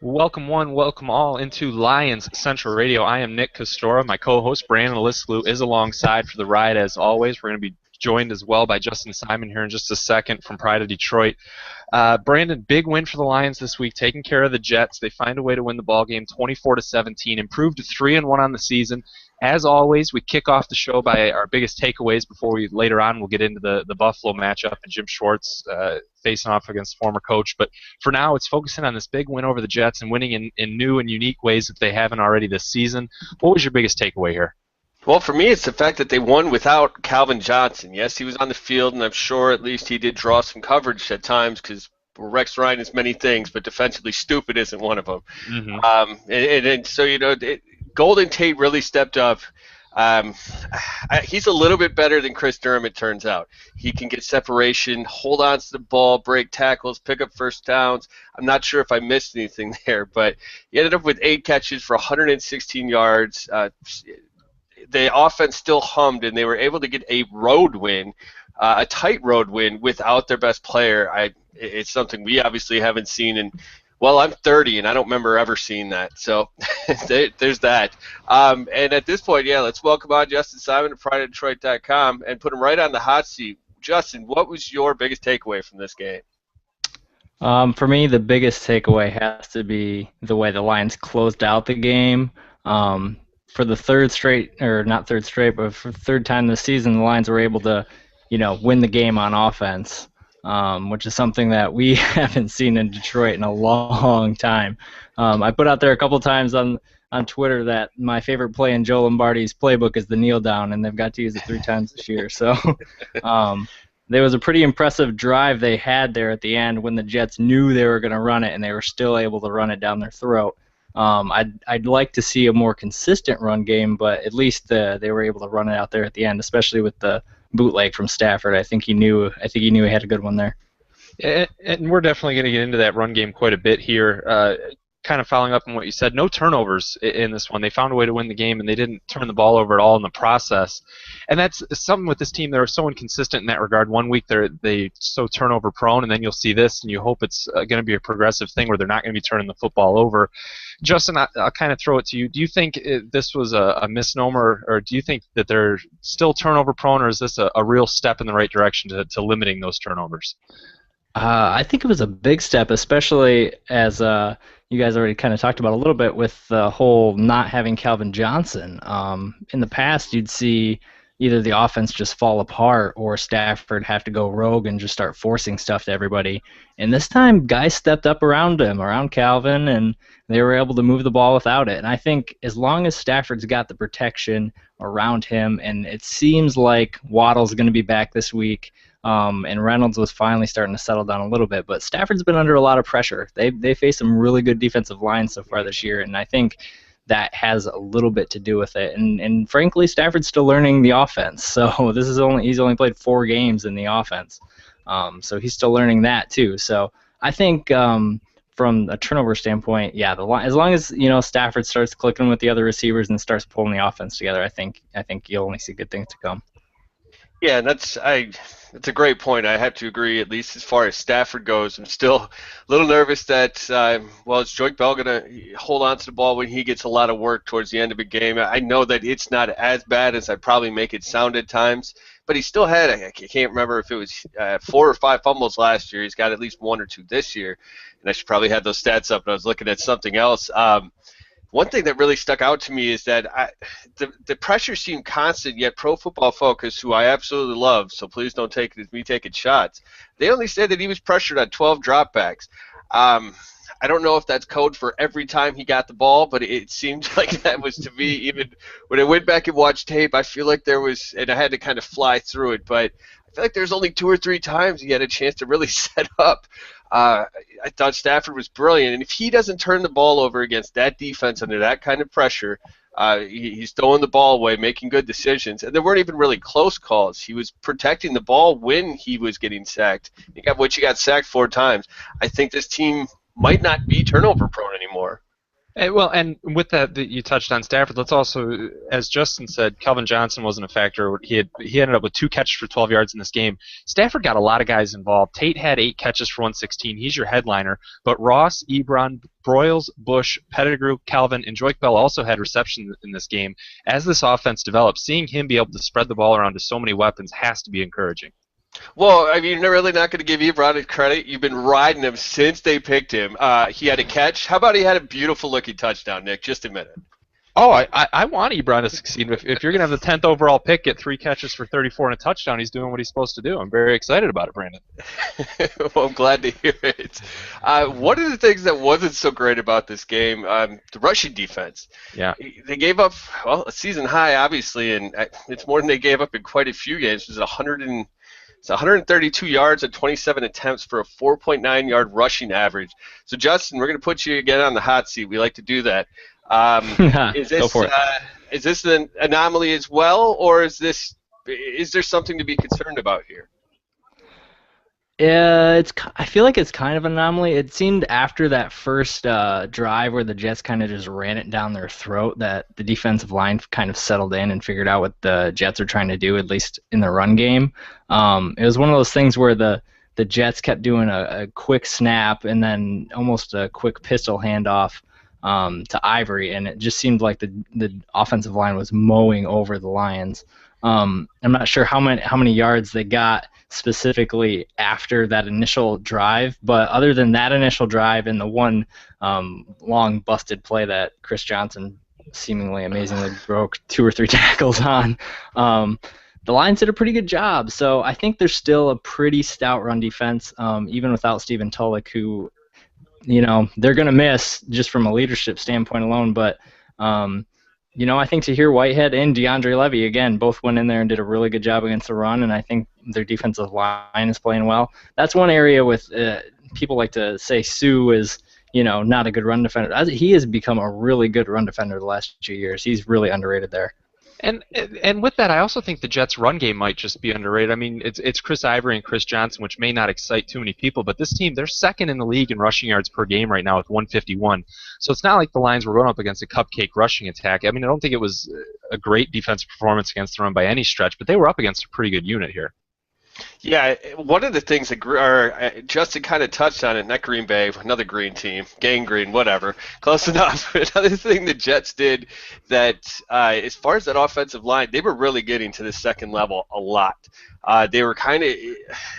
Welcome one, welcome all into Lions Central Radio. I am Nick Costora. My co-host Brandon Lislu is alongside for the ride as always. We're going to be joined as well by Justin Simon here in just a second from Pride of Detroit. Brandon, big win for the Lions this week, taking care of the Jets. They find a way to win the ball game, 24-17, improved to 3-1 on the season. As always, we kick off the show by our biggest takeaways before we later on we'll get into the Buffalo matchup and Jim Schwartz facing off against former coach. But for now, it's focusing on this big win over the Jets and winning in new and unique ways that they haven't already this season. What was your biggest takeaway here? Well, for me, it's the fact that they won without Calvin Johnson. Yes, he was on the field, and I'm sure at least he did draw some coverage at times because Rex Ryan is many things, but defensively stupid isn't one of them. And so, Golden Tate really stepped up. He's a little bit better than Chris Durham, it turns out. He can get separation, hold on to the ball, break tackles, pick up first downs. I'm not sure if I missed anything there, but he ended up with 8 catches for 116 yards. The offense still hummed, and they were able to get a road win, a tight road win, without their best player. It's something we obviously haven't seen in, well, I'm 30, and I don't remember ever seeing that. So there's that. And at this point, let's welcome on Justin Simon of PrideOfDetroit.com and put him right on the hot seat. Justin, what was your biggest takeaway from this game? For me, the biggest takeaway has to be the way the Lions closed out the game. For the third time this season, the Lions were able to, win the game on offense, which is something that we haven't seen in Detroit in a long time. I put out there a couple times on Twitter that my favorite play in Joe Lombardi's playbook is the kneel down, and they've got to use it 3 times this year. So there was a pretty impressive drive they had there at the end when the Jets knew they were going to run it, and they were still able to run it down their throat. I'd like to see a more consistent run game, but at least they were able to run it out there at the end, especially with the bootleg from Stafford. I think he knew he had a good one there. And we're definitely going to get into that run game quite a bit here. Kind of following up on what you said, no turnovers in this one. They found a way to win the game, and they didn't turn the ball over at all in the process. And that's something with this team. They're so inconsistent in that regard. One week they so turnover prone, and then you'll see this, and you hope it's going to be a progressive thing where they're not going to be turning the football over. Justin, I'll kind of throw it to you. Do you think this was a misnomer, or do you think that they're still turnover prone, or is this a real step in the right direction to limiting those turnovers? I think it was a big step, especially as you guys already kind of talked about a little bit with the whole not having Calvin Johnson. In the past, you'd see either the offense just fall apart or Stafford have to go rogue and just start forcing stuff to everybody. And this time, guys stepped up around him, around Calvin, and they were able to move the ball without it. And I think as long as Stafford's got the protection around him, and it seems like Waddle's going to be back this week, and Reynolds was finally starting to settle down a little bit, but Stafford's been under a lot of pressure. They face some really good defensive lines so far this year, and I think that has a little bit to do with it. And frankly, Stafford's still learning the offense. So he's only played 4 games in the offense, so he's still learning that too. So I think from a turnover standpoint, as long as Stafford starts clicking with the other receivers and starts pulling the offense together, I think you'll only see good things to come. Yeah, and that's a great point. I have to agree, at least as far as Stafford goes. I'm still a little nervous that, is Joique Bell going to hold on to the ball when he gets a lot of work towards the end of a game? I know that it's not as bad as I probably make it sound at times, but he still had, I can't remember if it was 4 or 5 fumbles last year. He's got at least 1 or 2 this year, and I should probably have those stats up, but I was looking at something else. One thing that really stuck out to me is that the pressure seemed constant, yet Pro Football Focus, who I absolutely love, so please don't take it as me taking shots, they only said that he was pressured on 12 dropbacks. I don't know if that's code for every time he got the ball, but it seemed like that was to me. Even when I went back and watched tape, I feel like there was, and I had to kind of fly through it, but I feel like there's only 2 or 3 times he had a chance to really set up. I thought Stafford was brilliant, and if he doesn't turn the ball over against that defense under that kind of pressure, he's throwing the ball away, making good decisions, and there weren't even really close calls. He was protecting the ball when he was getting sacked. He got sacked 4 times. I think this team might not be turnover prone anymore. Well, and with that you touched on Stafford, let's also, as Justin said, Calvin Johnson wasn't a factor. He ended up with 2 catches for 12 yards in this game. Stafford got a lot of guys involved. Tate had 8 catches for 116. He's your headliner. But Ross, Ebron, Broyles, Bush, Pettigrew, Calvin, and Joique Bell also had receptions in this game. As this offense develops, seeing him be able to spread the ball around to so many weapons has to be encouraging. Well, I mean, you're really not going to give Ebron credit. You've been riding him since they picked him. He had a catch. How about he had a beautiful-looking touchdown, Nick? Just a minute. Oh, I want Ebron to succeed. If you're going to have the 10th overall pick, get 3 catches for 34 and a touchdown, he's doing what he's supposed to do. I'm very excited about it, Brandon. Well, I'm glad to hear it. One of the things that wasn't so great about this game, the rushing defense. Yeah. They gave up, well, a season high, obviously, and it's more than they gave up in quite a few games. It was 132 yards and 27 attempts for a 4.9-yard rushing average. So, Justin, we're going to put you again on the hot seat. We like to do that. Go for it. Is this an anomaly as well, or is there something to be concerned about here? I feel like it's kind of an anomaly. It seemed after that first drive where the Jets kind of just ran it down their throat that the defensive line kind of settled in and figured out what the Jets are trying to do, at least in the run game. It was one of those things where the Jets kept doing a quick snap and then almost a quick pistol handoff to Ivory, and it just seemed like the offensive line was mowing over the Lions. I'm not sure how many yards they got specifically after that initial drive, but other than that initial drive and the one long busted play that Chris Johnson seemingly amazingly broke 2 or 3 tackles on, the Lions did a pretty good job. So I think there's still a pretty stout run defense, even without Stephen Tulloch, who, they're going to miss just from a leadership standpoint alone. But, I think Tahir Whitehead and DeAndre Levy, again, both went in there and did a really good job against the run, and I think their defensive line is playing well. That's one area with people like to say Sue is, not a good run defender. He has become a really good run defender the last 2 years. He's really underrated there. And with that, I also think the Jets' run game might just be underrated. I mean, it's Chris Ivory and Chris Johnson, which may not excite too many people, but this team, they're second in the league in rushing yards per game right now with 151. So it's not like the Lions were going up against a cupcake rushing attack. I mean, I don't think it was a great defensive performance against the run by any stretch, but they were up against a pretty good unit here. Yeah, one of the things that Justin kind of touched on it, not Green Bay, another green team, gang green, whatever, close enough. Another thing the Jets did that, as far as that offensive line, they were really getting to the second level a lot. They were kind of,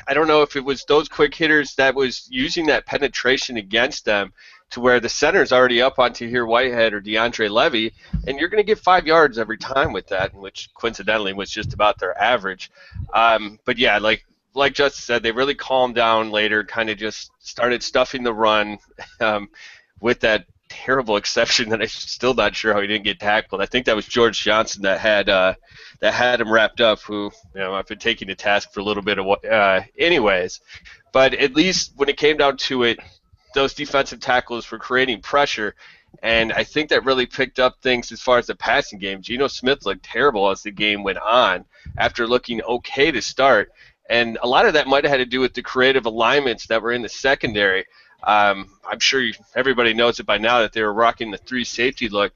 I don't know if it was those quick hitters that was using that penetration against them to where the center's already up on Tahir Whitehead or DeAndre Levy, and you're going to get 5 yards every time with that, which coincidentally was just about their average. But yeah, like Justin said, they really calmed down later, kind of just started stuffing the run with that terrible exception that I'm still not sure how he didn't get tackled. I think that was George Johnson that had him wrapped up, who I've been taking to task for a little bit of anyways. But at least when it came down to it, those defensive tackles were creating pressure, and I think that really picked up things as far as the passing game. Geno Smith looked terrible as the game went on after looking okay to start, and a lot of that might have had to do with the creative alignments that were in the secondary. I'm sure everybody knows it by now that they were rocking the 3 safety look.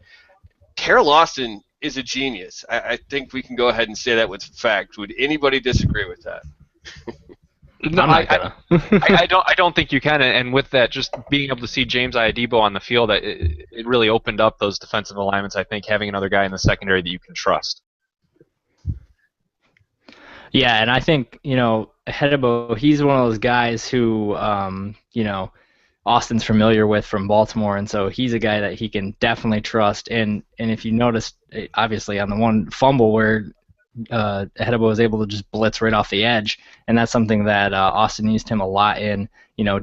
Carol Austin is a genius. I think we can go ahead and say that with fact. Would anybody disagree with that? No, I don't think you can. And with that, just being able to see James Iadebo on the field, it really opened up those defensive alignments. I think having another guy in the secondary that you can trust. Yeah, and I think Iadebo, he's one of those guys who Austin's familiar with from Baltimore, and so he's a guy that he can definitely trust. And if you notice, obviously on the one fumble where Iadebo was able to just blitz right off the edge, and that's something that Austin used him a lot in,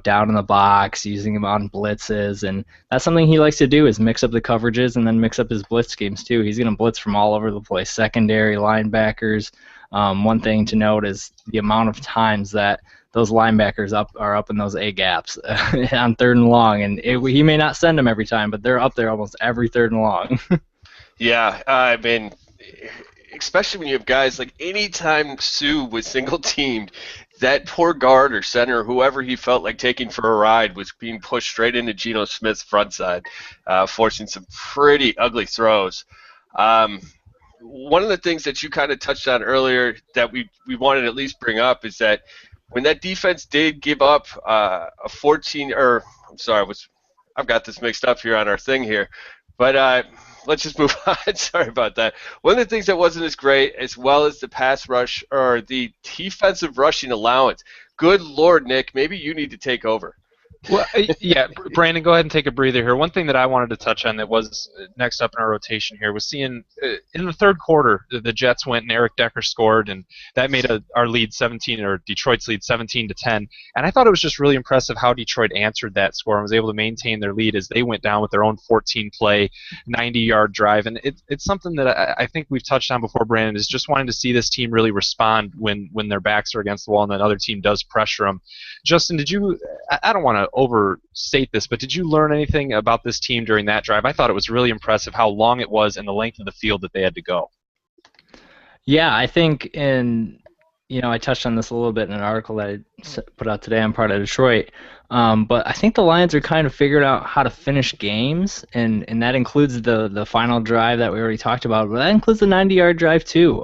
down in the box, using him on blitzes, and that's something he likes to do is mix up the coverages and then mix up his blitz schemes too. He's going to blitz from all over the place, secondary, linebackers. One thing to note is the amount of times that those linebackers are up in those A gaps on 3rd and long, and he may not send them every time, but they're up there almost every 3rd and long. Yeah, I mean, especially when you have guys like anytime Sue was single teamed, that poor guard or center, or whoever he felt like taking for a ride, was being pushed straight into Geno Smith's front side, forcing some pretty ugly throws. One of the things that you kind of touched on earlier that we wanted to at least bring up is that when that defense did give up a 14, or I'm sorry, I've got this mixed up here on our thing here, but let's just move on. Sorry about that. One of the things that wasn't as great, as well as the pass rush or the defensive rushing allowance. Good Lord, Nick, maybe you need to take over. Well, yeah, Brandon, go ahead and take a breather here. One thing that I wanted to touch on that was next up in our rotation here was seeing in the third quarter the Jets went and Eric Decker scored, and that made our lead 17, or Detroit's lead 17-10. And I thought it was just really impressive how Detroit answered that score and was able to maintain their lead as they went down with their own 14-play, 90-yard drive. And it's something that I think we've touched on before, Brandon, is just wanting to see this team really respond when their backs are against the wall and that other team does pressure them. Justin, did you? I don't want to overstate this, but did you learn anything about this team during that drive? I thought it was really impressive how long it was and the length of the field that they had to go. Yeah, I think I touched on this a little bit in an article that I put out today on Part of Detroit, but I think the Lions are kind of figured out how to finish games, and that includes the final drive that we already talked about, but that includes the 90-yard drive too.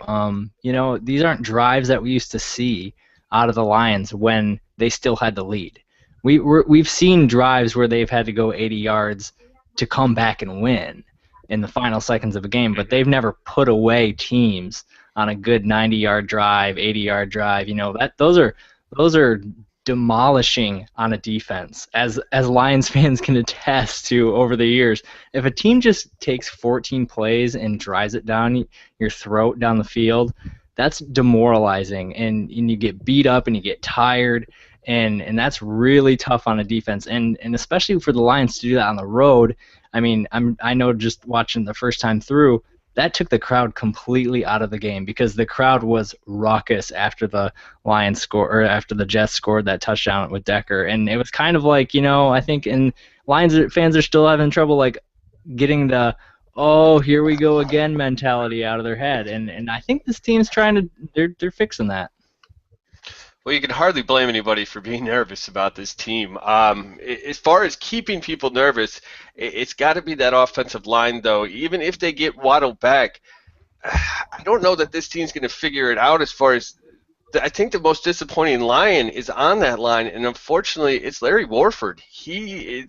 These aren't drives that we used to see out of the Lions when they still had the lead. We've seen drives where they've had to go 80 yards to come back and win in the final seconds of a game, but they've never put away teams on a good 90-yard drive, 80-yard drive. Those are demolishing on a defense, as Lions fans can attest to over the years. If a team just takes 14 plays and drives it down your throat down the field, that's demoralizing, and you get beat up and you get tired. And that's really tough on a defense, and especially for the Lions to do that on the road. I mean, I know just watching the first time through, that took the crowd completely out of the game because the crowd was raucous after the Lions score, or after the Jets scored that touchdown with Decker, and it was kind of like, I think, and Lions fans are still having trouble like getting the "oh, here we go again" mentality out of their head, and I think this team's they're fixing that. Well, you can hardly blame anybody for being nervous about this team. As far as keeping people nervous, it's got to be that offensive line, though. Even if they get Waddle back, I don't know that this team's going to figure it out. As far as I think the most disappointing Lion is on that line, and unfortunately, it's Larry Warford. He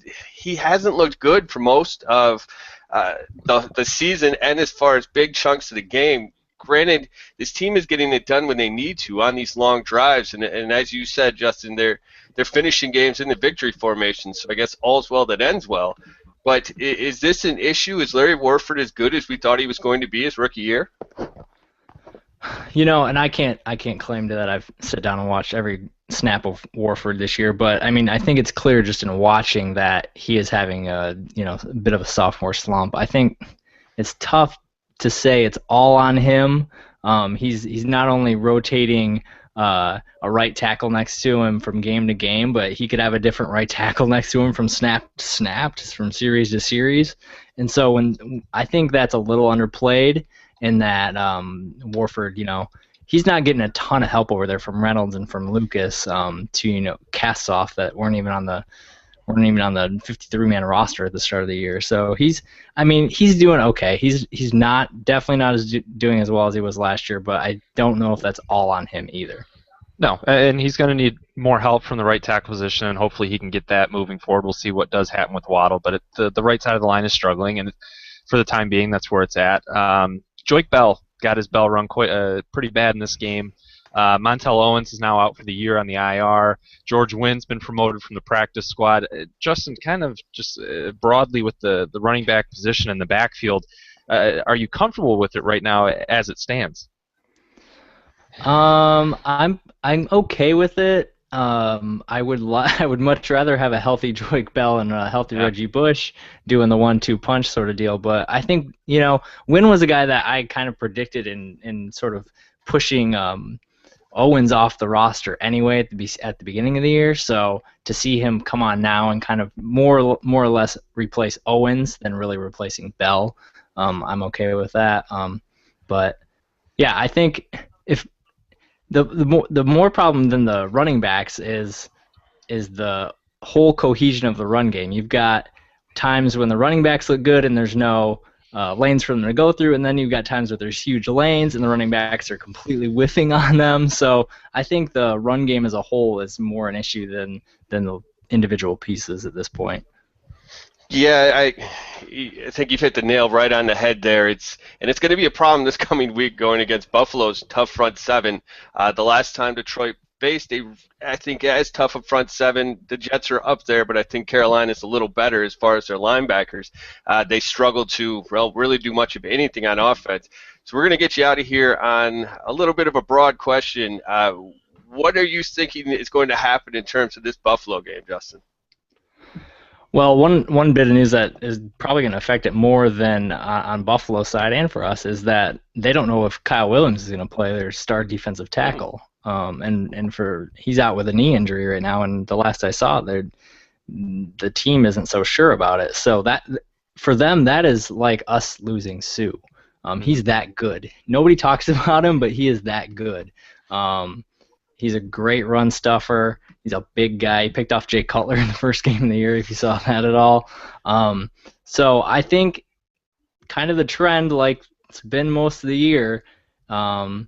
hasn't looked good for most of the season, and as far as big chunks of the game. Granted, this team is getting it done when they need to on these long drives, and as you said, Justin, they're finishing games in the victory formation, so I guess all's well that ends well. But is this an issue? Is Larry Warford as good as we thought he was going to be his rookie year? And I can't claim that I've sat down and watched every snap of Warford this year, but I mean, I think it's clear just in watching that he is having a bit of a sophomore slump. I think it's tough to say it's all on him. He's not only rotating a right tackle next to him from game to game, but he could have a different right tackle next to him from snap to snap, from series to series. And so I think that's a little underplayed in that Warford, he's not getting a ton of help over there from Reynolds and from Lucas to casts off that weren't even on the 53-man roster at the start of the year. So he's doing okay. He's definitely not doing as well as he was last year, but I don't know if that's all on him either. No, and he's going to need more help from the right tackle position, and hopefully he can get that moving forward. We'll see what does happen with Waddle, but the right side of the line is struggling, and for the time being, that's where it's at. Joique Bell got his bell rung pretty bad in this game. Montel Owens is now out for the year on the IR. George Wynn's been promoted from the practice squad. Justin, kind of just broadly with the running back position in the backfield, are you comfortable with it right now as it stands? I'm okay with it. I would much rather have a healthy Joique Bell and a healthy Reggie Bush doing the 1-2 punch sort of deal. But I think Wynn was a guy that I kind of predicted in sort of pushing Owens off the roster anyway at the beginning of the year. So to see him come on now and kind of more or less replace Owens than really replacing Bell, I'm okay with that. But yeah, I think if the more problem than the running backs is the whole cohesion of the run game. You've got times when the running backs look good and there's no lanes for them to go through, and then you've got times where there's huge lanes and the running backs are completely whiffing on them. So I think the run game as a whole is more an issue than the individual pieces at this point. Yeah, I think you've hit the nail right on the head there. It's going to be a problem this coming week going against Buffalo's tough front seven. The last time Detroit faced I think as tough a front seven, the Jets are up there, but I think Carolina's a little better as far as their linebackers. They struggle to really do much of anything on offense. So we're going to get you out of here on a little bit of a broad question. What are you thinking is going to happen in terms of this Buffalo game, Justin? Well, one bit of news that is probably going to affect it more than on Buffalo's side and for us is that they don't know if Kyle Williams is going to play their star defensive tackle. He's out with a knee injury right now, and the last I saw, the team isn't so sure about it. So that for them, that is like us losing Sue. He's that good. Nobody talks about him, but he is that good. He's a great run stuffer. He's a big guy. He picked off Jay Cutler in the first game of the year, if you saw that at all. So I think kind of the trend, like it's been most of the year, the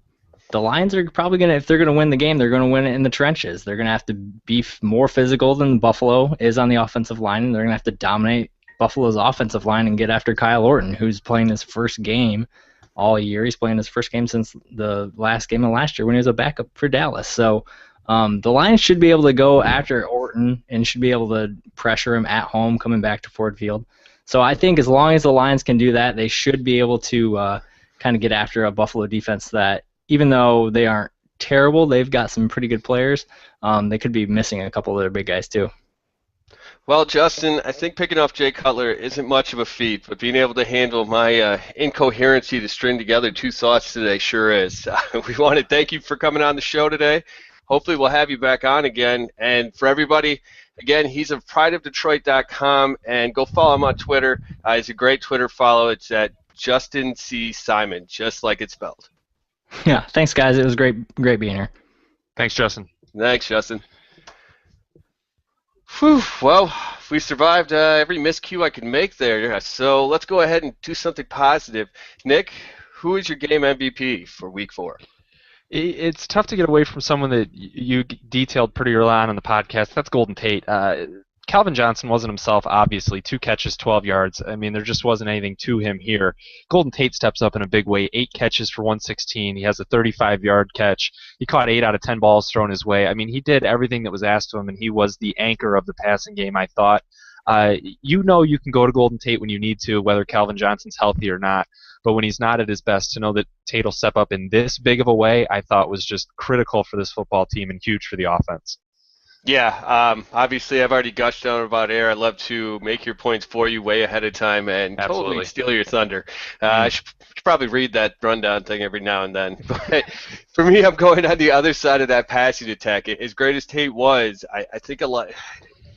Lions are probably going to, if they're going to win the game, they're going to win it in the trenches. They're going to have to be more physical than Buffalo is on the offensive line, and they're going to have to dominate Buffalo's offensive line and get after Kyle Orton, who's playing his first game all year. He's playing his first game since the last game of last year when he was a backup for Dallas. So the Lions should be able to go after Orton and should be able to pressure him at home coming back to Ford Field. So I think as long as the Lions can do that, they should be able to kind of get after a Buffalo defense that, even though they aren't terrible, they've got some pretty good players. They could be missing a couple of their big guys too. Well, Justin, I think picking off Jay Cutler isn't much of a feat, but being able to handle my incoherency to string together two thoughts today sure is. We want to thank you for coming on the show today. Hopefully we'll have you back on again. And for everybody, again, he's of prideofdetroit.com, and go follow him on Twitter. He's a great Twitter follow. It's at Justin C. Simon, just like it's spelled. Yeah, thanks, guys. It was great being here. Thanks, Justin. Thanks, Justin. Whew, well, we survived every miscue I could make there. So let's go ahead and do something positive. Nick, who is your game MVP for Week 4? It's tough to get away from someone that you detailed pretty early on in the podcast. That's Golden Tate. Calvin Johnson wasn't himself, obviously. 2 catches, 12 yards. I mean, there just wasn't anything to him here. Golden Tate steps up in a big way. 8 catches for 116. He has a 35-yard catch. He caught 8 out of 10 balls thrown his way. I mean, he did everything that was asked of him, and he was the anchor of the passing game, I thought. You can go to Golden Tate when you need to, whether Calvin Johnson's healthy or not. But when he's not at his best, to know that Tate will step up in this big of a way, I thought was just critical for this football team and huge for the offense. Yeah, obviously I've already gushed on about air. I'd love to make your points for you way ahead of time and totally steal your thunder. I should probably read that rundown thing every now and then. But for me, I'm going on the other side of that passing attack. As great as Tate was, I think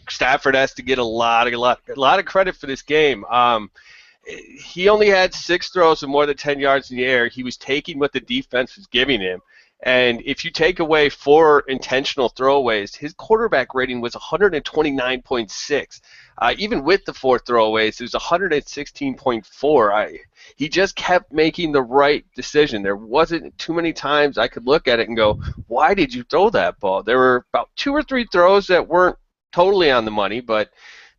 Stafford has to get a lot of credit for this game. He only had 6 throws of more than 10 yards in the air. He was taking what the defense was giving him. And if you take away 4 intentional throwaways, his quarterback rating was 129.6. Even with the 4 throwaways, it was 116.4. He just kept making the right decision. There wasn't too many times I could look at it and go, why did you throw that ball? There were about 2 or 3 throws that weren't totally on the money, but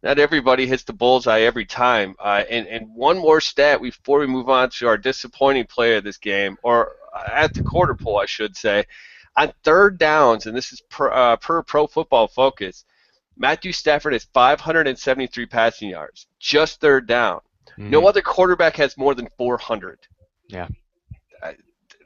not everybody hits the bullseye every time. And one more stat before we move on to our disappointing player of this game, or at the quarter pole, I should say. On third downs, and this is per Pro Football Focus, Matthew Stafford has 573 passing yards, just third down. Mm-hmm. No other quarterback has more than 400. Yeah.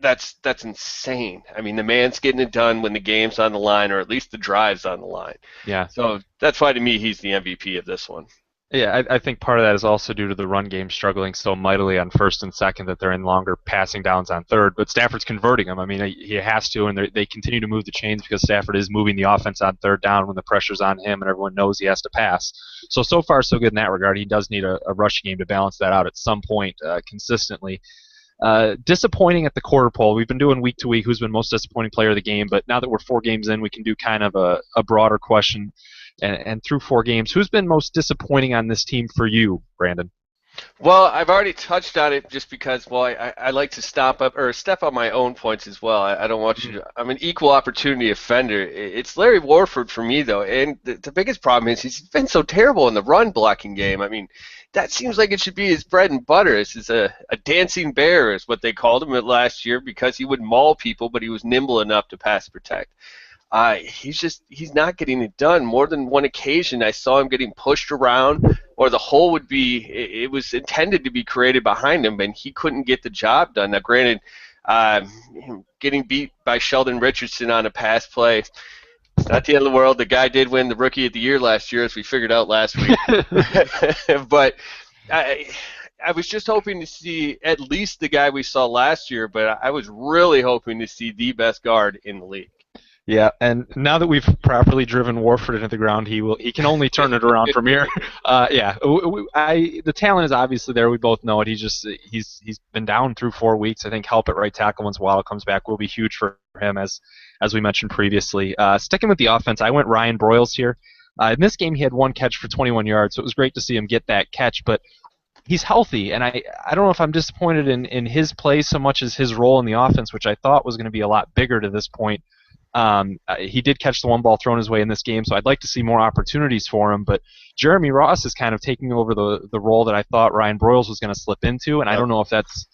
That's insane. I mean, the man's getting it done when the game's on the line, or at least the drive's on the line. Yeah. So that's why, to me, he's the MVP of this one. Yeah, I think part of that is also due to the run game struggling so mightily on first and second that they're in longer passing downs on third. But Stafford's converting them. I mean, he has to, and they continue to move the chains because Stafford is moving the offense on third down when the pressure's on him and everyone knows he has to pass. So far, so good in that regard. He does need a rushing game to balance that out at some point consistently. Disappointing at the quarter poll. We've been doing week to week who's been most disappointing player of the game, but now that we're 4 games in, we can do kind of a broader question. And through 4 games, who's been most disappointing on this team for you, Brandon? Well, I've already touched on it just because, well, I like to step up my own points as well. I don't want you to. I'm an equal opportunity offender. It's Larry Warford for me, though, and the biggest problem is he's been so terrible in the run blocking game. I mean, that seems like it should be his bread and butter. This is a dancing bear is what they called him last year because he would maul people, but he was nimble enough to pass protect. He's not getting it done. More than one occasion, I saw him getting pushed around, or the hole would be, it was intended to be created behind him, and he couldn't get the job done. Now, granted, getting beat by Sheldon Richardson on a pass play, it's not the end of the world. The guy did win the Rookie of the Year last year, as we figured out last week. But I was just hoping to see at least the guy we saw last year, but I was really hoping to see the best guard in the league. Yeah, and now that we've properly driven Warford into the ground, he can only turn it around from here. The talent is obviously there. We both know it. He's been down through 4 weeks. I think help at right tackle once Waddle comes back will be huge for him, as we mentioned previously. Sticking with the offense, I went Ryan Broyles here. In this game, he had 1 catch for 21 yards, so it was great to see him get that catch. But he's healthy, and I don't know if I'm disappointed in his play so much as his role in the offense, which I thought was going to be a lot bigger to this point. He did catch the 1 ball thrown his way in this game, so I'd like to see more opportunities for him. But Jeremy Ross is kind of taking over the role that I thought Ryan Broyles was going to slip into, and I don't know if that's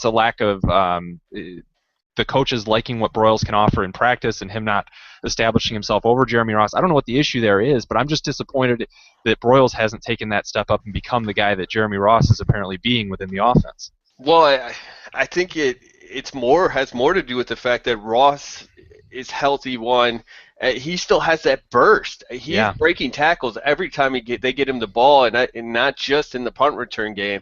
a lack of the coaches liking what Broyles can offer in practice and him not establishing himself over Jeremy Ross. I don't know what the issue there is, but I'm just disappointed that Broyles hasn't taken that step up and become the guy that Jeremy Ross is apparently being within the offense. Well, I think has more to do with the fact that Ross is healthy. One, he still has that burst. He's breaking tackles every time they get him the ball, and not just in the punt return game.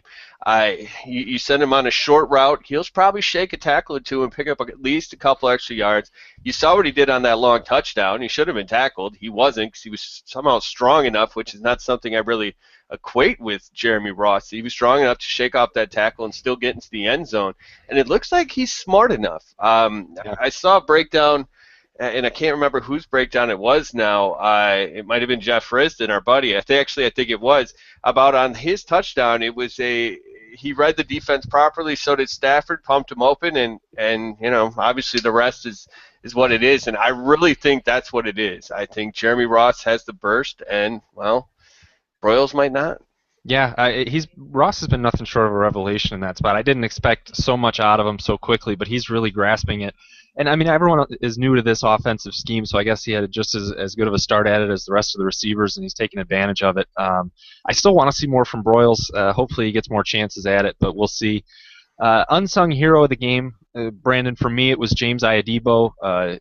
You send him on a short route, he'll probably shake a tackle or two and pick up at least a couple extra yards. You saw what he did on that long touchdown. He should have been tackled. He wasn't because he was somehow strong enough, which is not something I really equate with Jeremy Ross. He was strong enough to shake off that tackle and still get into the end zone. And it looks like he's smart enough. I saw a breakdown, and I can't remember whose breakdown it was now. It might have been Jeff Risden, our buddy. I think it was about on his touchdown. It was he read the defense properly. So did Stafford. Pumped him open, and obviously the rest is what it is. And I really think that's what it is. I think Jeremy Ross has the burst, and Broyles might not. Yeah, Ross has been nothing short of a revelation in that spot. I didn't expect so much out of him so quickly, but he's really grasping it. And I mean, everyone is new to this offensive scheme, so I guess he had just as good of a start at it as the rest of the receivers, and he's taking advantage of it. I still want to see more from Broyles. Hopefully he gets more chances at it, but we'll see. Unsung hero of the game, Brandon, for me it was James Iadibo. I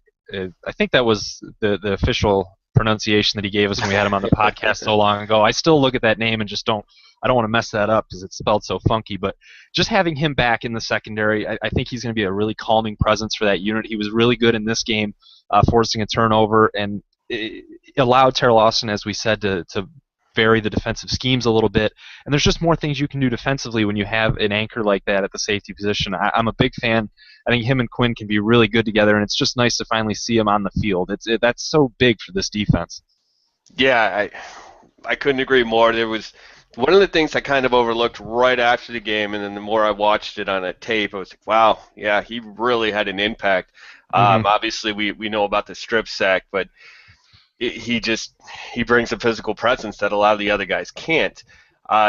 think that was the official pronunciation that he gave us when we had him on the podcast so long ago. I still look at that name and just don't want to mess that up because it's spelled so funky. But just having him back in the secondary, I think he's going to be a really calming presence for that unit. He was really good in this game, forcing a turnover, and it allowed Terrell Austin, as we said, to vary the defensive schemes a little bit. And there's just more things you can do defensively when you have an anchor like that at the safety position. I'm a big fan. I think him and Quinn can be really good together, and it's just nice to finally see him on the field. That's so big for this defense. Yeah, I couldn't agree more. There was one of the things I kind of overlooked right after the game, and then the more I watched it on a tape, I was like, wow, yeah, he really had an impact. Obviously, we know about the strip sack, but he brings a physical presence that a lot of the other guys can't.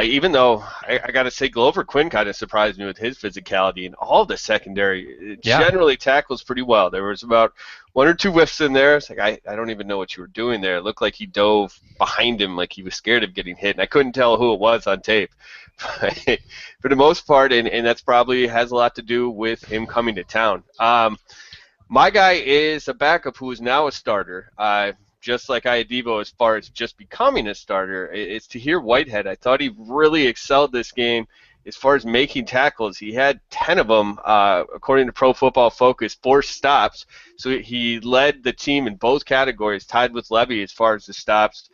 Even though I got to say Glover Quinn kind of surprised me with his physicality, and all the secondary generally tackles pretty well. There was about 1 or 2 whiffs in there. It's like I don't even know what you were doing there. It looked like he dove behind him like he was scared of getting hit, and I couldn't tell who it was on tape. But for the most part, and that's probably has a lot to do with him coming to town. My guy is a backup who is now a starter. Just like Iadibo, as far as just becoming a starter, it's Tahir Whitehead. I thought he really excelled this game as far as making tackles. He had 10 of them, according to Pro Football Focus, 4 stops. So he led the team in both categories, tied with Levy as far as the stops.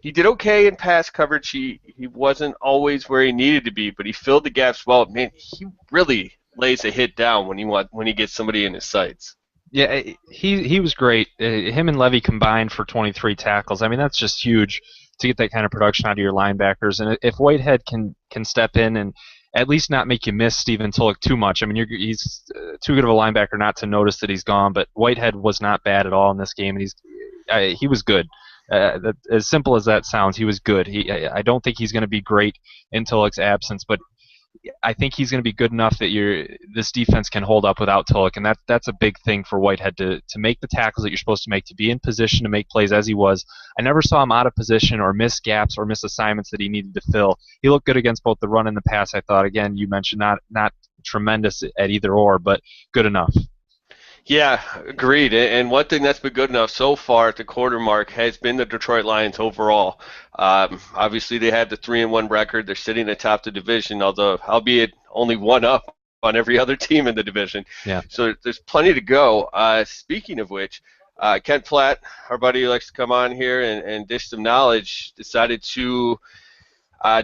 He did okay in pass coverage. He wasn't always where he needed to be, but he filled the gaps well. Man, he really lays a hit down when he gets somebody in his sights. Yeah, he was great. Him and Levy combined for 23 tackles. I mean, that's just huge to get that kind of production out of your linebackers. And if Whitehead can step in and at least not make you miss Stephen Tulloch too much. I mean, he's too good of a linebacker not to notice that he's gone. But Whitehead was not bad at all in this game, and he was good. As simple as that sounds, he was good. I don't think he's going to be great in Tulloch's absence, but I think he's going to be good enough that this defense can hold up without Tulloch, and that's a big thing for Whitehead to make the tackles that you're supposed to make, to be in position to make plays as he was. I never saw him out of position or miss gaps or miss assignments that he needed to fill. He looked good against both the run and the pass, I thought. Again, you mentioned not tremendous at either or, but good enough. Yeah, agreed. And one thing that's been good enough so far at the quarter mark has been the Detroit Lions overall. Obviously, they have the 3-1 record. They're sitting atop the division, albeit only one up on every other team in the division. Yeah. So there's plenty to go. Speaking of which, Kent Platt, our buddy who likes to come on here and dish some knowledge, decided to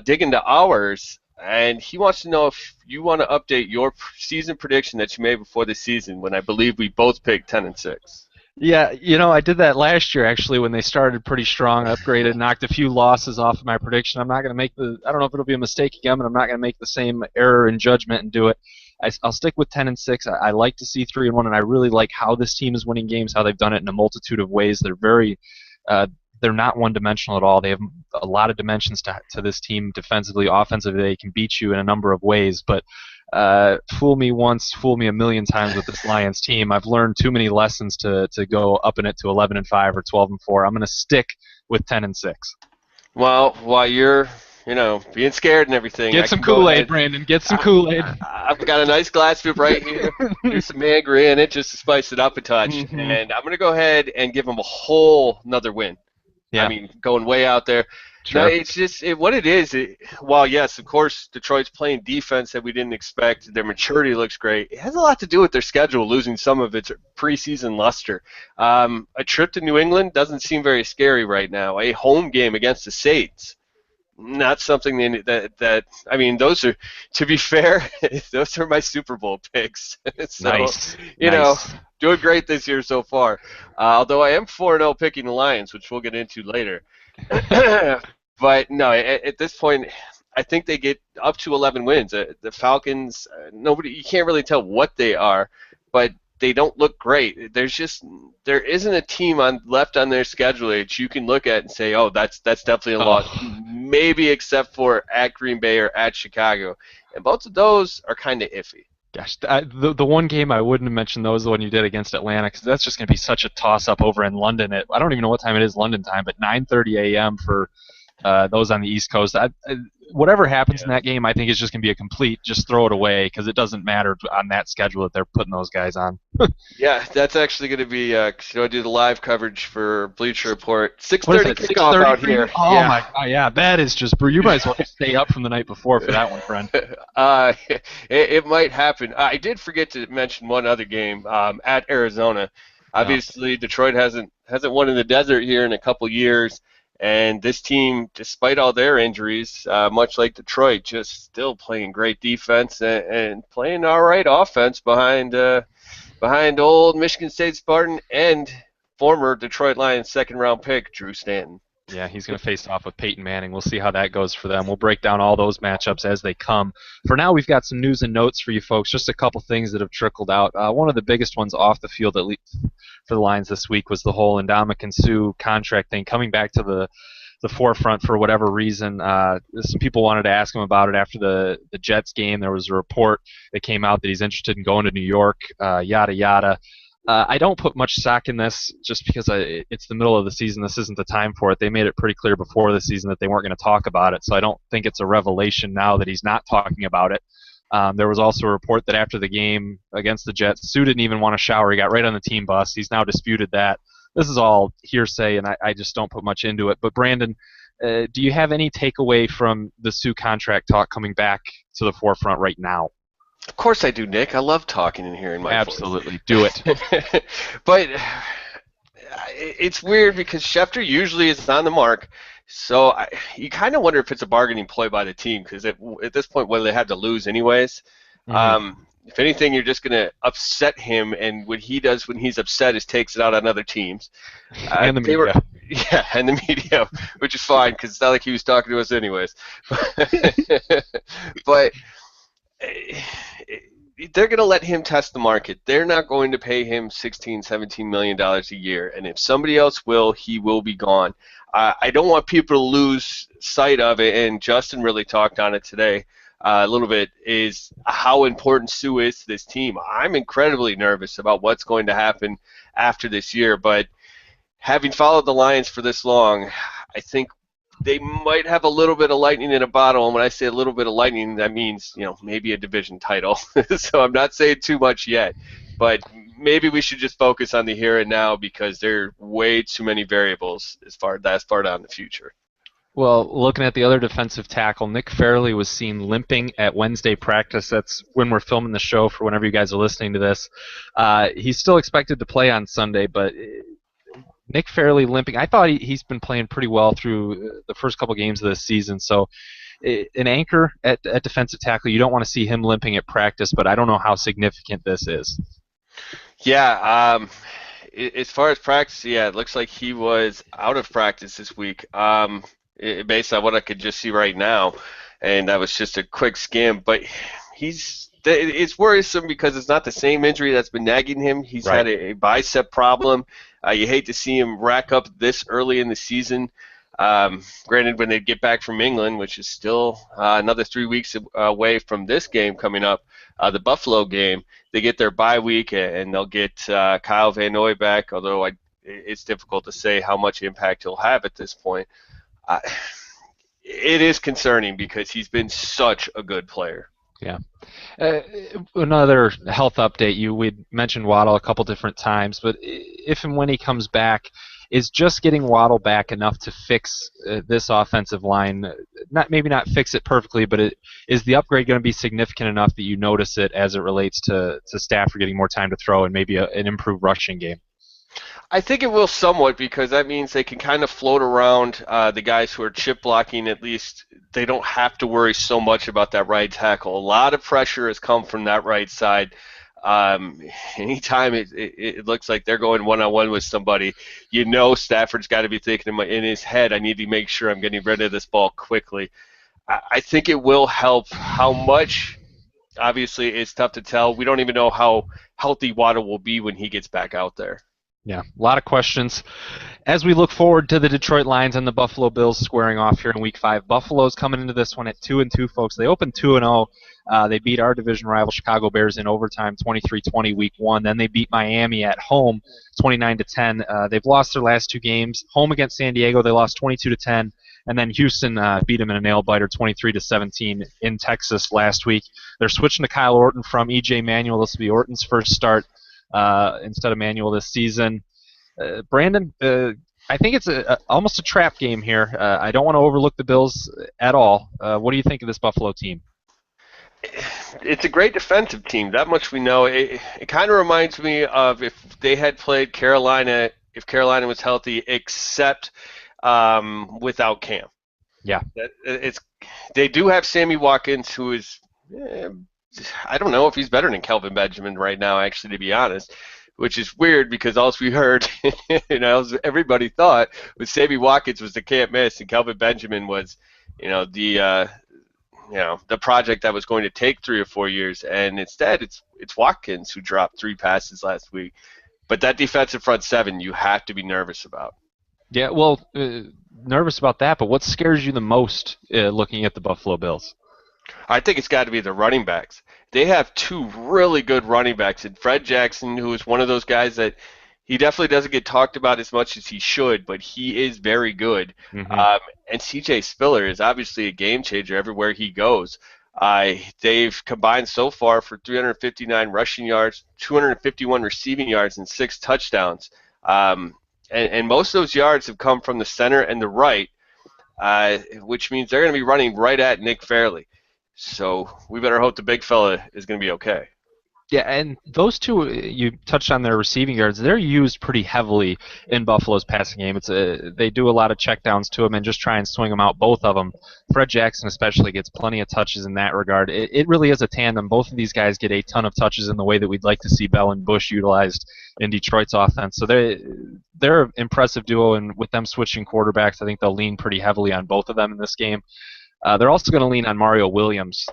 dig into ours. And he wants to know if you want to update your season prediction that you made before the season, when I believe we both picked 10-6. Yeah, I did that last year actually when they started pretty strong, upgraded, knocked a few losses off of my prediction. I'm not going to I don't know if it'll be a mistake again, but I'm not going to make the same error in judgment and do it. I'll stick with 10-6. I like to see 3-1, and I really like how this team is winning games, how they've done it in a multitude of ways. They're not one-dimensional at all. They have a lot of dimensions to this team defensively, offensively. They can beat you in a number of ways. But fool me once, fool me a million times with this Lions team. I've learned too many lessons to go up in it to 11-5 or 12-4. I'm going to stick with 10-6. Well, while you're being scared and everything, get some Kool-Aid, Brandon. Get some Kool-Aid. I've got a nice glass of it right here. There's some Mangry in it just to spice it up a touch. Mm-hmm. And I'm going to go ahead and give them a whole another win. Yeah. I mean, going way out there. Sure. No, it's just what it is. While, yes, of course, Detroit's playing defense that we didn't expect. Their maturity looks great. It has a lot to do with their schedule, losing some of its preseason luster. A trip to New England doesn't seem very scary right now. A home game against the Saints, not something that I mean, those are, to be fair, those are my Super Bowl picks. So, nice. Doing great this year so far. Although I am 4-0 picking the Lions, which we'll get into later. But no, at this point, I think they get up to 11 wins. The Falcons, you can't really tell what they are, but they don't look great. There isn't a team left on their schedule that you can look at and say, oh, that's definitely a loss. Maybe except for at Green Bay or at Chicago, and both of those are kind of iffy. Gosh, the one game I wouldn't have mentioned, though, is the one you did against Atlanta, because that's just going to be such a toss-up over in London. I don't even know what time it is London time, but 9:30 a.m. for those on the East Coast. Whatever happens in that game, I think is just going to be a complete just throw it away, because it doesn't matter on that schedule that they're putting those guys on. Yeah, that's actually going to be I do the live coverage for Bleacher Report. 6:30 kickoff out here. Oh yeah. My God, yeah, that is just you might as well just stay up from the night before for that one, friend. It might happen. I did forget to mention one other game at Arizona. Obviously, Detroit hasn't won in the desert here in a couple years. And this team, despite all their injuries, much like Detroit, just still playing great defense and playing all right offense behind old Michigan State Spartan and former Detroit Lions second-round pick Drew Stanton. Yeah, he's going to face off with Peyton Manning. We'll see how that goes for them. We'll break down all those matchups as they come. For now, we've got some news and notes for you folks, just a couple things that have trickled out. One of the biggest ones off the field, at least for the Lions this week, was the whole Ndamukong Suh contract thing coming back to the forefront for whatever reason. Some people wanted to ask him about it after the Jets game. There was a report that came out that he's interested in going to New York, yada, yada. I don't put much stock in this just because it's the middle of the season. This isn't the time for it. They made it pretty clear before the season that they weren't going to talk about it, so I don't think it's a revelation now that he's not talking about it. There was also a report that after the game against the Jets, Suh didn't even want to shower. He got right on the team bus. He's now disputed that. This is all hearsay, and I just don't put much into it. But Brandon, do you have any takeaway from the Suh contract talk coming back to the forefront right now? Of course I do, Nick. I love talking and hearing my Absolutely. Do it. But it's weird because Schefter usually is on the mark, so you kind of wonder if it's a bargaining ploy by the team, because at this point, what do they have to lose anyways? Mm-hmm. If anything, you're just going to upset him, and what he does when he's upset is takes it out on other teams. And the media. Yeah, and the media, which is fine because it's not like he was talking to us anyways. But they're going to let him test the market. They're not going to pay him $16, $17 million a year, and if somebody else will, he will be gone. I don't want people to lose sight of it, and Justin really talked on it today a little bit, is how important Sue is to this team. I'm incredibly nervous about what's going to happen after this year, but having followed the Lions for this long, I think they might have a little bit of lightning in a bottle, and when I say a little bit of lightning, that means maybe a division title. So I'm not saying too much yet, but maybe we should just focus on the here and now because there are way too many variables as far down the future. Well, looking at the other defensive tackle, Nick Fairley was seen limping at Wednesday practice. That's when we're filming the show for whenever you guys are listening to this. He's still expected to play on Sunday, but Nick Fairley limping. I thought he's been playing pretty well through the first couple games of this season. So an anchor at defensive tackle, you don't want to see him limping at practice, but I don't know how significant this is. Yeah, as far as practice, yeah, it looks like he was out of practice this week. Based on what I could just see right now, and that was just a quick skim. But it's worrisome because it's not the same injury that's been nagging him. He's had a bicep problem. You hate to see him rack up this early in the season. Granted, when they get back from England, which is still another 3 weeks away from this game coming up, the Buffalo game, they get their bye week and they'll get Kyle Van Noy back, although it's difficult to say how much impact he'll have at this point. It is concerning because he's been such a good player. Yeah. Another health update. We mentioned Waddle a couple different times, but if and when he comes back, is just getting Waddle back enough to fix this offensive line? Maybe not fix it perfectly, but is the upgrade going to be significant enough that you notice it as it relates to Stafford getting more time to throw and maybe an improved rushing game? I think it will somewhat because that means they can kind of float around the guys who are chip blocking. At least they don't have to worry so much about that right tackle. A lot of pressure has come from that right side. Anytime it looks like they're going one-on-one with somebody, Stafford's got to be thinking in his head, I need to make sure I'm getting rid of this ball quickly. I think it will help. How much? Obviously, it's tough to tell. We don't even know how healthy Waddle will be when he gets back out there. Yeah, a lot of questions. As we look forward to the Detroit Lions and the Buffalo Bills squaring off here in Week 5, Buffalo's coming into this one at 2-2, folks. They opened 2-0. They beat our division rival Chicago Bears in overtime, 23-20 Week 1. Then they beat Miami at home, 29-10. They've lost their last 2 games. Home against San Diego, they lost 22-10. And then Houston beat them in a nail-biter, 23-17 in Texas last week. They're switching to Kyle Orton from E.J. Manuel. This will be Orton's first start instead of Manuel this season. Brandon, I think it's almost a trap game here. I don't want to overlook the Bills at all. What do you think of this Buffalo team? It's a great defensive team. That much we know. It kind of reminds me of if they had played Carolina, if Carolina was healthy, except without Cam. Yeah. They do have Sammy Watkins, who is, I don't know if he's better than Kelvin Benjamin right now, actually, to be honest, which is weird because all we heard, everybody thought was Sammy Watkins was the can't miss, and Kelvin Benjamin was, the project that was going to take 3 or 4 years, and instead it's Watkins who dropped 3 passes last week. But that defensive front 7, you have to be nervous about. Yeah, well, nervous about that, but what scares you the most looking at the Buffalo Bills? I think it's got to be the running backs. They have 2 really good running backs, and Fred Jackson, who is one of those guys that he definitely doesn't get talked about as much as he should, but he is very good. Mm-hmm. And C.J. Spiller is obviously a game changer everywhere he goes. They've combined so far for 359 rushing yards, 251 receiving yards, and 6 touchdowns. And most of those yards have come from the center and the right, which means they're going to be running right at Nick Fairley. So we better hope the big fella is going to be okay. Yeah, and those two, you touched on their receiving yards. They're used pretty heavily in Buffalo's passing game. They do a lot of checkdowns to them and just try and swing them out. Both of them, Fred Jackson especially, gets plenty of touches in that regard. It really is a tandem. Both of these guys get a ton of touches in the way that we'd like to see Bell and Bush utilized in Detroit's offense. So they're an impressive duo, and with them switching quarterbacks, I think they'll lean pretty heavily on both of them in this game. They're also going to lean on Mario Williams,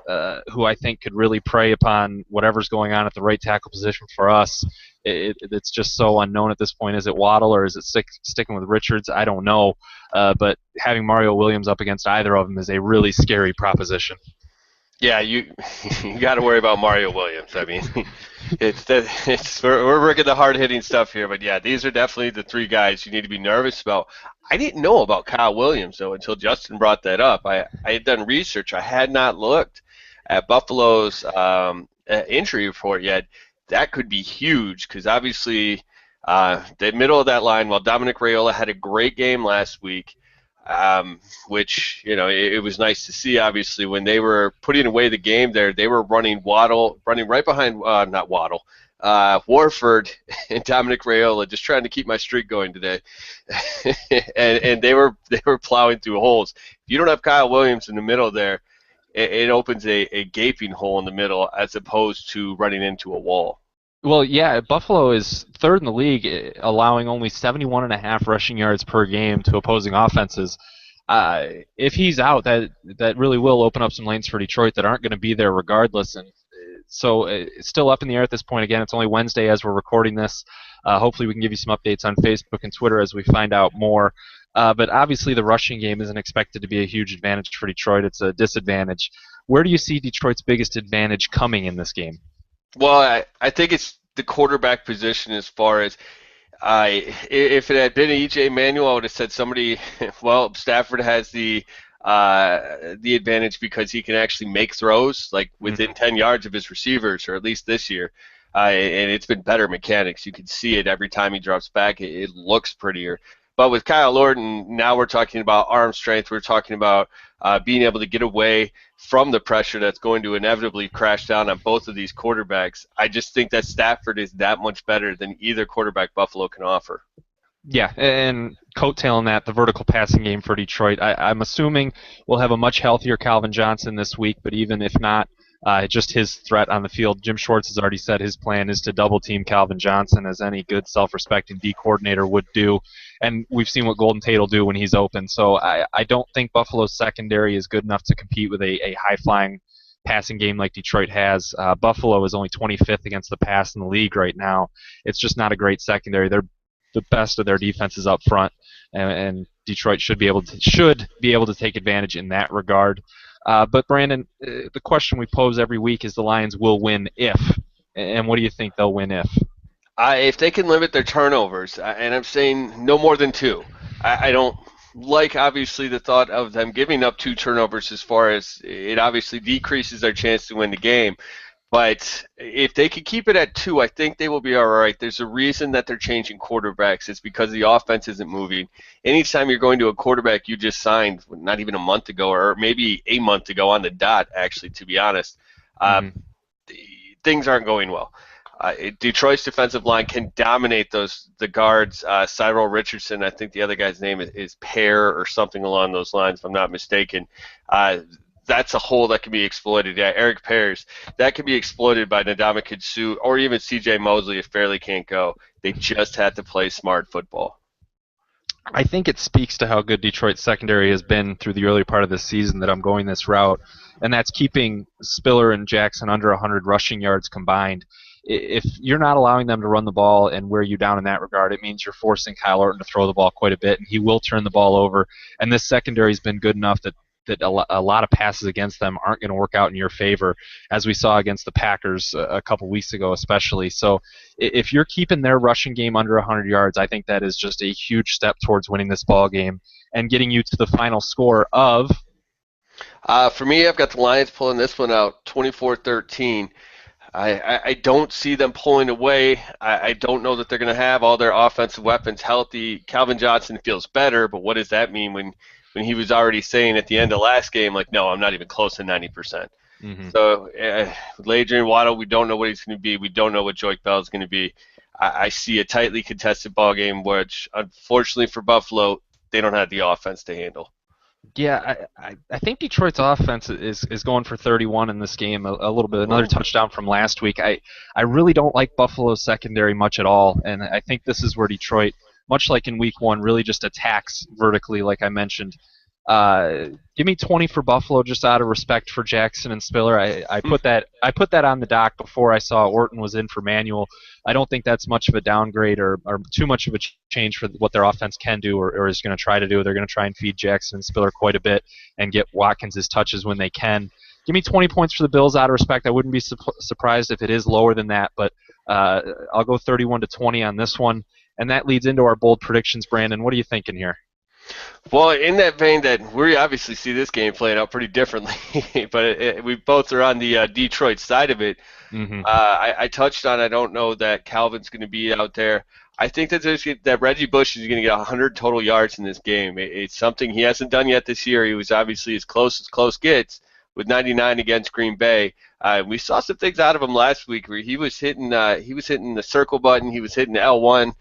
who I think could really prey upon whatever's going on at the right tackle position for us. It's just so unknown at this point. Is it Waddle or is it sticking with Richards? I don't know. But having Mario Williams up against either of them is a really scary proposition. Yeah, you got to worry about Mario Williams. I mean, we're working the hard hitting stuff here, but yeah, these are definitely the three guys you need to be nervous about. I didn't know about Kyle Williams though until Justin brought that up. I had done research. I had not looked at Buffalo's injury report yet. That could be huge because obviously the middle of that line. While Dominic Raiola had a great game last week. Which, it was nice to see, obviously, when they were putting away the game there, they were running right behind, not Waddle, Warford and Dominic Raiola, just trying to keep my streak going today. and they were plowing through holes. If you don't have Kyle Williams in the middle there, it opens a gaping hole in the middle as opposed to running into a wall. Well, yeah, Buffalo is third in the league, allowing only 71.5 rushing yards per game to opposing offenses. If he's out, that really will open up some lanes for Detroit that aren't going to be there regardless. And so it's still up in the air at this point. Again, it's only Wednesday as we're recording this. Hopefully we can give you some updates on Facebook and Twitter as we find out more. But obviously the rushing game isn't expected to be a huge advantage for Detroit. It's a disadvantage. Where do you see Detroit's biggest advantage coming in this game? Well, I think it's the quarterback position as far as if it had been E.J. Manuel, I would have said somebody, well, Stafford has the advantage because he can actually make throws like within 10 yards of his receivers, or at least this year. And it's been better mechanics. You can see it every time he drops back. It looks prettier. But with Kyle Orton, now we're talking about arm strength. We're talking about being able to get away from the pressure that's going to inevitably crash down on both of these quarterbacks. I just think that Stafford is that much better than either quarterback Buffalo can offer. Yeah, and coattailing that, the vertical passing game for Detroit, I'm assuming we'll have a much healthier Calvin Johnson this week, but even if not, just his threat on the field. Jim Schwartz has already said his plan is to double-team Calvin Johnson, as any good self-respecting D coordinator would do. And we've seen what Golden Tate will do when he's open. So I don't think Buffalo's secondary is good enough to compete with a high-flying passing game like Detroit has. Buffalo is only 25th against the pass in the league right now. It's just not a great secondary. They're the best of their defenses up front, and Detroit should be able to take advantage in that regard. But Brandon, the question we pose every week is the Lions will win if. And what do you think they'll win if? If they can limit their turnovers, and I'm saying no more than 2. I don't like, obviously, the thought of them giving up 2 turnovers, as far as it obviously decreases their chance to win the game. But if they could keep it at 2, I think they will be all right. There's a reason that they're changing quarterbacks. It's because the offense isn't moving. Anytime you're going to a quarterback you just signed, not even a month ago, or maybe a month ago on the dot, actually, to be honest, things aren't going well. Detroit's defensive line can dominate the guards. Cyril Richardson, I think the other guy's name is Pear or something along those lines, if I'm not mistaken. That's a hole that can be exploited. Yeah, Eric Pears. That can be exploited by Ndamukong Suh or even C.J. Mosley if Fairley can't go. They just had to play smart football. I think it speaks to how good Detroit's secondary has been through the early part of the season that I'm going this route, and that's keeping Spiller and Jackson under 100 rushing yards combined. If you're not allowing them to run the ball and wear you down in that regard, it means you're forcing Kyle Orton to throw the ball quite a bit, and he will turn the ball over. And this secondary has been good enough that a lot of passes against them aren't going to work out in your favor, as we saw against the Packers a couple weeks ago especially. So if you're keeping their rushing game under 100 yards, I think that is just a huge step towards winning this ball game and getting you to the final score of... For me, I've got the Lions pulling this one out 24-13. I don't see them pulling away. I don't know that they're going to have all their offensive weapons healthy. Calvin Johnson feels better, but what does that mean when he was already saying at the end of last game, like, no, I'm not even close to 90%. Mm-hmm. So with Adrian Waddle, we don't know what he's going to be. We don't know what Joique Bell is going to be. I see a tightly contested ball game, which unfortunately for Buffalo, they don't have the offense to handle. Yeah, I think Detroit's offense is going for 31 in this game, a little bit. Another touchdown from last week. I really don't like Buffalo's secondary much at all, and I think this is where Detroit, much like in Week 1, really just attacks vertically, like I mentioned. Give me 20 for Buffalo, just out of respect for Jackson and Spiller. I put that on the dock before I saw Orton was in for Manuel. I don't think that's much of a downgrade or too much of a change for what their offense can do or is going to try to do. They're going to try and feed Jackson and Spiller quite a bit and get Watkins his touches when they can. Give me 20 points for the Bills out of respect. I wouldn't be surprised if it is lower than that, but I'll go 31-20 on this one. And that leads into our bold predictions, Brandon. What are you thinking here? Well, in that vein, that we obviously see this game playing out pretty differently, but we both are on the Detroit side of it. Mm-hmm. I touched on. I don't know that Calvin's going to be out there. I think that Reggie Bush is going to get 100 total yards in this game. It's something he hasn't done yet this year. He was obviously as close gets with 99 against Green Bay. We saw some things out of him last week where he was hitting the circle button, he was hitting L1.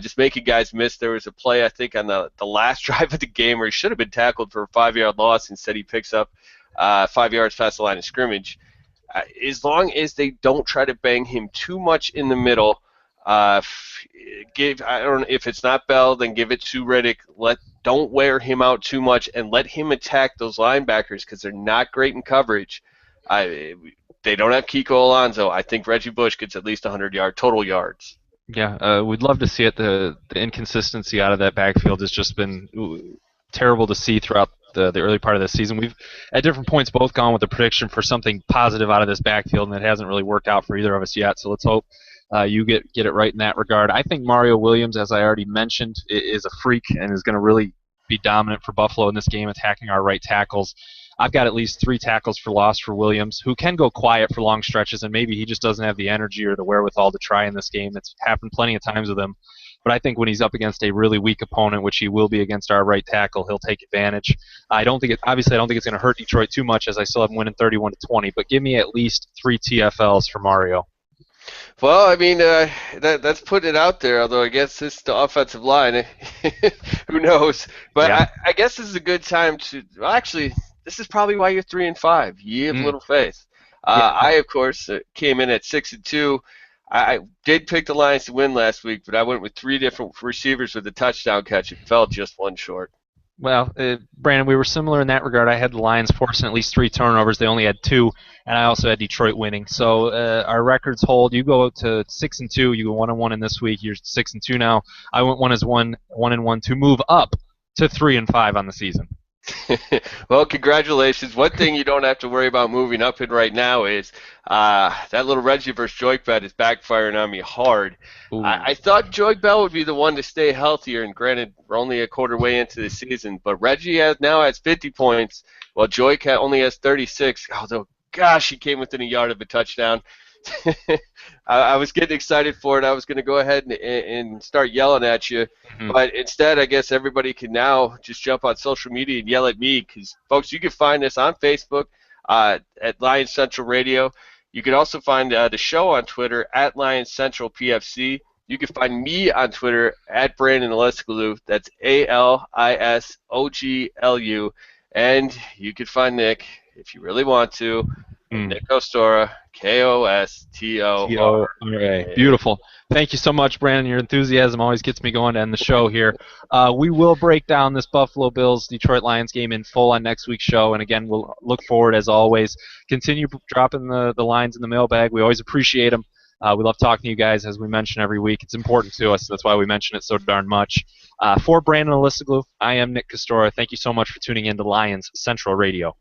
Just making guys miss. There was a play, I think, on the last drive of the game where he should have been tackled for a 5-yard loss. Instead, he picks up 5 yards past the line of scrimmage. As long as they don't try to bang him too much in the middle, I don't know if it's not Bell, then give it to Riddick. Don't wear him out too much and let him attack those linebackers because they're not great in coverage. They don't have Kiko Alonso. I think Reggie Bush gets at least 100 total yards. Yeah, we'd love to see it. The inconsistency out of that backfield has just been terrible to see throughout the early part of the season. We've, at different points, both gone with a prediction for something positive out of this backfield, and it hasn't really worked out for either of us yet. So let's hope you get it right in that regard. I think Mario Williams, as I already mentioned, is a freak and is going to really be dominant for Buffalo in this game, attacking our right tackles. I've got at least 3 tackles for loss for Williams, who can go quiet for long stretches, and maybe he just doesn't have the energy or the wherewithal to try in this game. That's happened plenty of times with him. But I think when he's up against a really weak opponent, which he will be against our right tackle, he'll take advantage. I don't think it's going to hurt Detroit too much, as I still have him winning 31-20. But give me at least 3 TFLs for Mario. Well, I mean, that's putting it out there, although I guess it's the offensive line. Who knows? But yeah. I guess this is a good time to – well, actually – this is probably why you're 3-5. You have little faith. I, of course, came in at 6-2. I did pick the Lions to win last week, but I went with 3 different receivers with a touchdown catch. It fell just one short. Well, Brandon, we were similar in that regard. I had the Lions forcing at least 3 turnovers. They only had 2, and I also had Detroit winning. So our records hold. You go to 6-2. You go 1-1 in this week. You're 6-2 now. I went 1-1 to move up to 3-5 on the season. Well, congratulations. One thing you don't have to worry about moving up in right now is that little Reggie versus Joique bet is backfiring on me hard. I thought Joique Bell would be the one to stay healthier, and granted, we're only a quarter way into the season, but Reggie now has 50 points, while Joique only has 36, although, gosh, he came within a yard of a touchdown. I was getting excited for it. I was going to go ahead and start yelling at you, but instead, I guess everybody can now just jump on social media and yell at me because, folks, you can find us on Facebook at Lions Central Radio. You can also find the show on Twitter at Lions Central PFC. You can find me on Twitter at Brandon Alisoglu. That's ALISOGLU. And you can find Nick, if you really want to, Nick Kostora, Kostora. Beautiful. Thank you so much, Brandon. Your enthusiasm always gets me going to end the show here. We will break down this Buffalo Bills-Detroit Lions game in full on next week's show. And again, we'll look forward, as always. Continue dropping the lines in the mailbag. We always appreciate them. We love talking to you guys, as we mention every week. It's important to us. That's why we mention it so darn much. For Brandon Alisoglu, I am Nick Kostora. Thank you so much for tuning in to Lions Central Radio.